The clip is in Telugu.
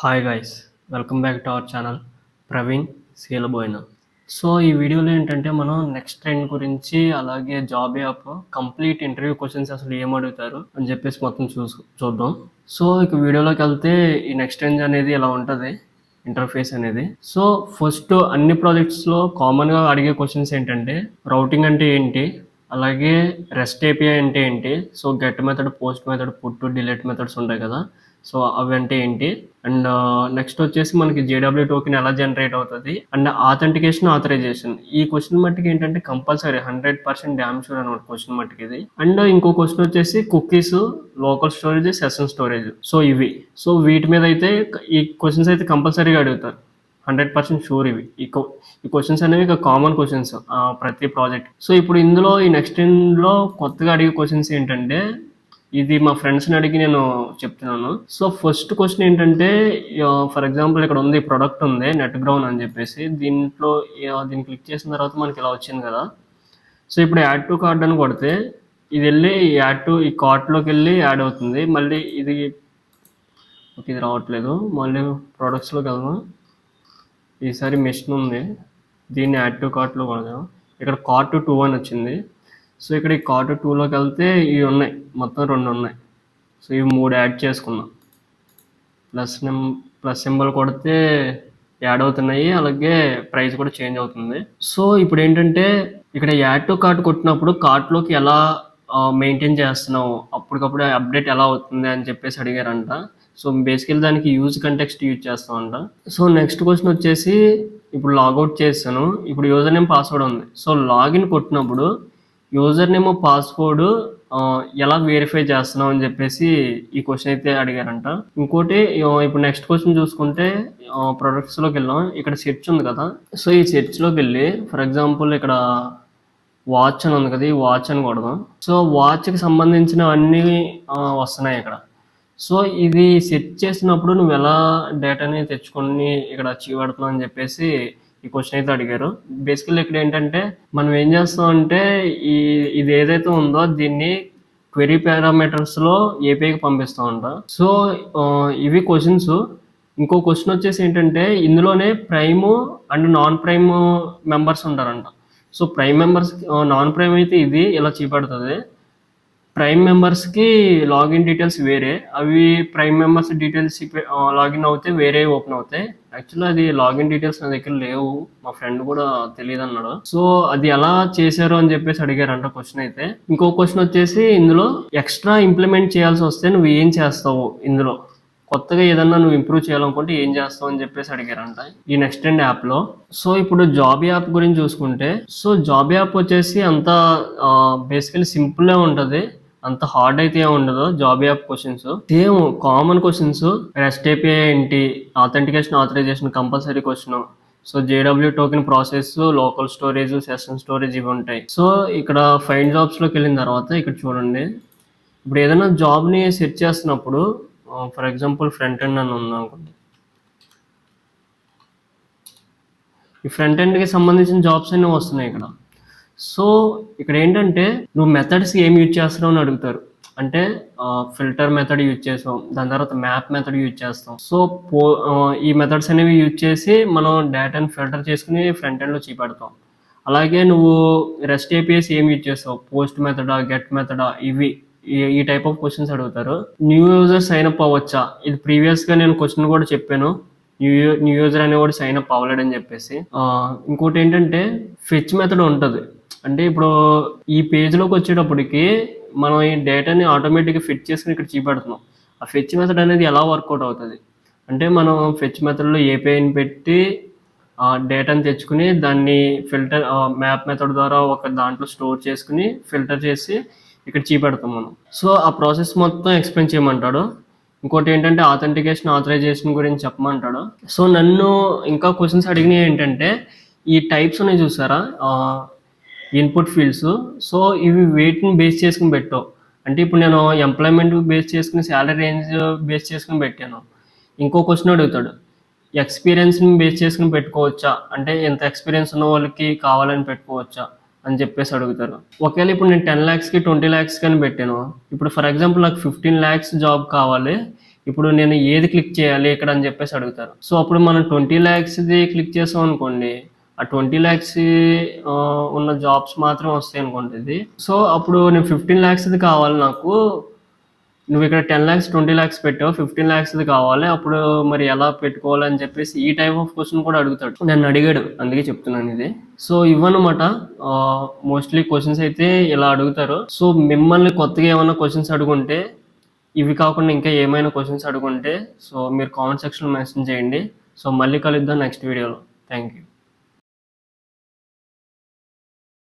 Hi guys, welcome back to our channel Praveen Seelaboina. So ఈ వీడియోలో ఏంటంటే మనం నెక్స్ట్ ట్రెండ్ గురించి అలాగే job app complete interview questions అసలు ఏం అడుగుతారు అని చెప్పేసి మొత్తం చూద్దాం. సో ఇక వీడియోలోకి వెళ్తే ఈ నెక్స్ట్ ట్రెండ్ అనేది ఇలా ఉంటుంది ఇంటర్ఫేస్ అనేది. సో ఫస్ట్ అన్ని ప్రాజెక్ట్స్లో కామన్గా అడిగే క్వశ్చన్స్ ఏంటంటే రౌటింగ్ అంటే ఏంటి, అలాగే రెస్ట్ ఏపీఐ అంటే ఏంటి, so get method, post method, put, delete methods ఉంటాయి కదా, సో అవి అంటే ఏంటి, అండ్ నెక్స్ట్ వచ్చేసి మనకి జేడబ్ల్యూ టోకెన్ ఎలా జనరేట్ అవుతుంది, అండ్ ఆథెంటికేషన్, ఆథరైజేషన్. ఈ క్వశ్చన్ మట్టికి ఏంటంటే కంపల్సరీ 100% డ్యామ్ షూర్ అనమాట క్వశ్చన్ మట్టికి ఇది. అండ్ ఇంకో క్వశ్చన్ వచ్చేసి cookies, local storage, session storage. So ఇవి, సో వీటి మీద అయితే ఈ క్వశ్చన్స్ అయితే కంపల్సరీగా అడుగుతారు, 100% షూర్. ఇవి ఈ క్వశ్చన్స్ అనేవి ఇక కామన్ క్వశ్చన్స్ ప్రతి ప్రాజెక్ట్. సో ఇప్పుడు ఇందులో ఈ నెక్స్ట్ లో కొత్తగా అడిగే క్వశ్చన్స్ ఏంటంటే, ఇది మా ఫ్రెండ్స్ని అడిగి నేను చెప్తున్నాను. సో ఫస్ట్ క్వశ్చన్ ఏంటంటే, ఫర్ ఎగ్జాంపుల్ ఇక్కడ ఉంది ప్రొడక్ట్ ఉంది నెట్ గ్రౌండ్ అని చెప్పేసి, దీన్ని క్లిక్ చేసిన తర్వాత మనకి ఇలా వచ్చింది కదా. సో ఇప్పుడు యాడ్ టు కార్ట్ అని కొడితే ఇది వెళ్ళి ఈ కార్ట్లోకి వెళ్ళి యాడ్ అవుతుంది. మళ్ళీ ఇది రావట్లేదు. మళ్ళీ ప్రొడక్ట్స్లోకి వెళ్దాం. ఈసారి మిషన్ ఉంది, దీన్ని యాడ్ టు కార్ట్లో కొడదాం. ఇక్కడ కార్ట్ 2 అని వచ్చింది. సో ఇక్కడ ఈ కార్ట్ 2లోకి వెళ్తే ఇవి ఉన్నాయి, మొత్తం 2 ఉన్నాయి. సో ఇవి 3 యాడ్ చేసుకున్నాం. ప్లస్ సింబల్ కొడితే యాడ్ అవుతున్నాయి, అలాగే ప్రైస్ కూడా చేంజ్ అవుతుంది. సో ఇప్పుడు ఏంటంటే ఇక్కడ యాడ్ టు కార్ట్ కొట్టినప్పుడు కార్ట్లోకి ఎలా మెయింటైన్ చేస్తున్నావు, అప్పటికప్పుడు అప్డేట్ ఎలా అవుతుంది అని చెప్పేసి అడిగారంట. సో బేసికల్లీ దానికి యూజ్ కంటెక్స్ట్ యూజ్ చేస్తామంట. సో నెక్స్ట్ క్వశ్చన్ వచ్చేసి, ఇప్పుడు లాగౌట్ చేస్తాను, ఇప్పుడు యూజర్ నేమ్, పాస్వర్డ్ ఉంది. సో లాగిన్ కొట్టినప్పుడు యూజర్ నేమ్, పాస్వర్డ్ ఎలా వెరిఫై చేస్తున్నావు అని చెప్పేసి ఈ క్వశ్చన్ అయితే అడిగారంట. ఇంకోటి ఇప్పుడు నెక్స్ట్ క్వశ్చన్ చూసుకుంటే ప్రొడక్ట్స్లోకి వెళ్ళాం. ఇక్కడ సెర్చ్ ఉంది కదా, సో ఈ సెర్చ్లోకి వెళ్ళి ఫర్ ఎగ్జాంపుల్ ఇక్కడ వాచ్ అని ఉంది కదా, ఈ వాచ్ అని కొడదాం. సో వాచ్కి సంబంధించిన అన్నీ వస్తున్నాయి ఇక్కడ. సో ఇది సెట్ చేసినప్పుడు నువ్వు ఎలా డేటాని తెచ్చుకొని ఇక్కడ చూపెడుతున్నావు అని చెప్పేసి ఈ క్వశ్చన్ అయితే అడిగారు. బేసికల్లీ ఇక్కడ ఏంటంటే మనం ఏం చేస్తాం అంటే ఇది ఏదైతే ఉందో దీన్ని క్వెరీ పారామీటర్స్లో ఏపీఐకి పంపిస్తూ ఉంటా. సో ఇవి క్వశ్చన్స్. ఇంకో క్వశ్చన్ వచ్చేసి ఏంటంటే, ఇందులోనే prime and non prime members ఉంటారంట. So prime members, non prime అయితే ఇది ఇలా చూపెడుతుంది. ప్రైమ్ మెంబర్స్కి లాగిన్ డీటెయిల్స్ వేరే, అవి ప్రైమ్ మెంబర్స్ డీటెయిల్స్ లాగిన్ అవుతే వేరే ఓపెన్ అవుతాయి. యాక్చువల్లీ అది లాగిన్ డీటెయిల్స్ నా దగ్గర లేవు, మా ఫ్రెండ్ కూడా తెలియదు అన్నాడు. సో అది ఎలా చేశారు అని చెప్పేసి అడిగారంట క్వశ్చన్ అయితే. ఇంకో క్వశ్చన్ వచ్చేసి, ఇందులో ఎక్స్ట్రా ఇంప్లిమెంట్ చేయాల్సి వస్తే నువ్వు ఏం చేస్తావు, ఇందులో కొత్తగా ఏదన్నా నువ్వు ఇంప్రూవ్ చేయాలనుకుంటే ఏం చేస్తావు అని చెప్పేసి అడిగారంట ఈ నెక్స్ట్ ట్రెండ్ యాప్లో. సో ఇప్పుడు జాబ్ యాప్ గురించి చూసుకుంటే, సో జాబ్ యాప్ వచ్చేసి అంత బేసికలీ సింపుల్గా ఉంటుంది, అంత హార్డ్ అయితే ఉండదు. Job app questions same common questions. Rest API ఏంటి, authentication, authorization compulsory question. So JW token process, local storage, session storage ఇవి ఉంటాయి. సో ఇక్కడ ఫైండ్ జాబ్స్లోకి వెళ్ళిన తర్వాత ఇక్కడ చూడండి, ఇప్పుడు ఏదైనా జాబ్ని సెర్చ్ చేస్తున్నప్పుడు ఫర్ ఎగ్జాంపుల్ ఫ్రంట్ ఎండ్ అని ఉంది అనుకోండి. ఈ ఫ్రంట్ ఎండ్కి సంబంధించిన జాబ్స్ అన్నీ వస్తున్నాయి ఇక్కడ. సో ఇక్కడ ఏంటంటే నువ్వు మెథడ్స్ ఏం యూజ్ చేస్తున్నావు అని అడుగుతారు. అంటే ఫిల్టర్ మెథడ్ యూజ్ చేస్తాం, దాని తర్వాత మ్యాప్ మెథడ్ యూజ్ చేస్తాం. సో ఈ మెథడ్స్ అనేవి యూజ్ చేసి మనం డేటాని ఫిల్టర్ చేసుకుని ఫ్రంట్ ఎండ్లో చూపెడతాం. అలాగే నువ్వు రెస్ట్ ఏపీఎస్ ఏం యూజ్ చేస్తావు, పోస్ట్ మెథడా, గెట్ మెథడా, ఇవి ఈ టైప్ ఆఫ్ క్వశ్చన్స్ అడుగుతారు. న్యూ యూజర్ సైన్ అప్ అవ్వచ్చా, ఇది ప్రీవియస్గా నేను క్వశ్చన్ కూడా చెప్పాను, న్యూ యూజర్ అనేవాడు సైన్ అప్ అవ్వలేడని చెప్పేసి. ఇంకోటి ఏంటంటే ఫెచ్ మెథడ్ ఉంటుంది. అంటే ఇప్పుడు ఈ పేజ్లోకి వచ్చేటప్పటికి మనం ఈ డేటాని ఆటోమేటిక్గా ఫెచ్ చేసుకుని ఇక్కడ చూపెడుతున్నాం. ఆ ఫెచ్ మెథడ్ అనేది ఎలా వర్కౌట్ అవుతుంది అంటే, మనం ఫెచ్ మెథడ్లో ఏపీఐని పెట్టి డేటాని తెచ్చుకుని దాన్ని ఫిల్టర్ మ్యాప్ మెథడ్ ద్వారా ఒక దాంట్లో స్టోర్ చేసుకుని ఫిల్టర్ చేసి ఇక్కడ చూపెడతాం మనం. సో ఆ ప్రాసెస్ మొత్తం ఎక్స్ప్లెయిన్ చేయమంటాడు. ఇంకోటి ఏంటంటే ఆథెంటికేషన్, ఆథరైజేషన్ గురించి చెప్పమంటాడు. సో నన్ను ఇంకా క్వశ్చన్స్ అడిగినవి ఏంటంటే, ఈ టైప్స్ ఉన్నాయి చూసారా, ఇన్పుట్ ఫీల్డ్స్. సో ఇవి వెయిట్ని బేస్ చేసుకుని పెట్టావు. అంటే ఇప్పుడు నేను ఎంప్లాయ్మెంట్ బేస్ చేసుకుని, శాలరీ రేంజ్ బేస్ చేసుకుని పెట్టాను. ఇంకో క్వశ్చన్ అడుగుతాడు, ఎక్స్పీరియన్స్ని బేస్ చేసుకుని పెట్టుకోవచ్చా, అంటే ఎంత ఎక్స్పీరియన్స్ ఉన్న వాళ్ళకి కావాలని పెట్టుకోవచ్చా అని చెప్పేసి అడుగుతారు. ఒకవేళ ఇప్పుడు నేను 10 lakhsకి 20 lakhs కానీ పెట్టాను, ఇప్పుడు ఫర్ ఎగ్జాంపుల్ నాకు 15 lakhs జాబ్ కావాలి, ఇప్పుడు నేను ఏది క్లిక్ చేయాలి ఇక్కడ అని చెప్పేసి అడుగుతారు. సో అప్పుడు మనం 20 lakhsది క్లిక్ చేసాం అనుకోండి, ఆ 20 lakhs ఉన్న జాబ్స్ మాత్రం వస్తాయి అనుకోండి ఇది. సో అప్పుడు నేను 15 lakhsది కావాలి నాకు, నువ్వు ఇక్కడ 10 lakhs 20 lakhs పెట్టావు, 15 lakhsది కావాలి, అప్పుడు మరి ఎలా పెట్టుకోవాలి అని చెప్పేసి ఈ టైప్ ఆఫ్ క్వశ్చన్ కూడా అడుగుతాడు. నన్ను అడిగాడు, అందుకే చెప్తున్నాను ఇది. సో ఇవన్నమాట మోస్ట్లీ క్వశ్చన్స్ అయితే ఇలా అడుగుతారు. సో మిమ్మల్ని కొత్తగా ఏమైనా క్వశ్చన్స్ అడుగుంటే, ఇవి కాకుండా ఇంకా ఏమైనా క్వశ్చన్స్ అడుగుంటే సో మీరు కామెంట్ సెక్షన్లో మెన్షన్ చేయండి. సో మళ్ళీ కలుద్దాం నెక్స్ట్ వీడియోలో. Thank you.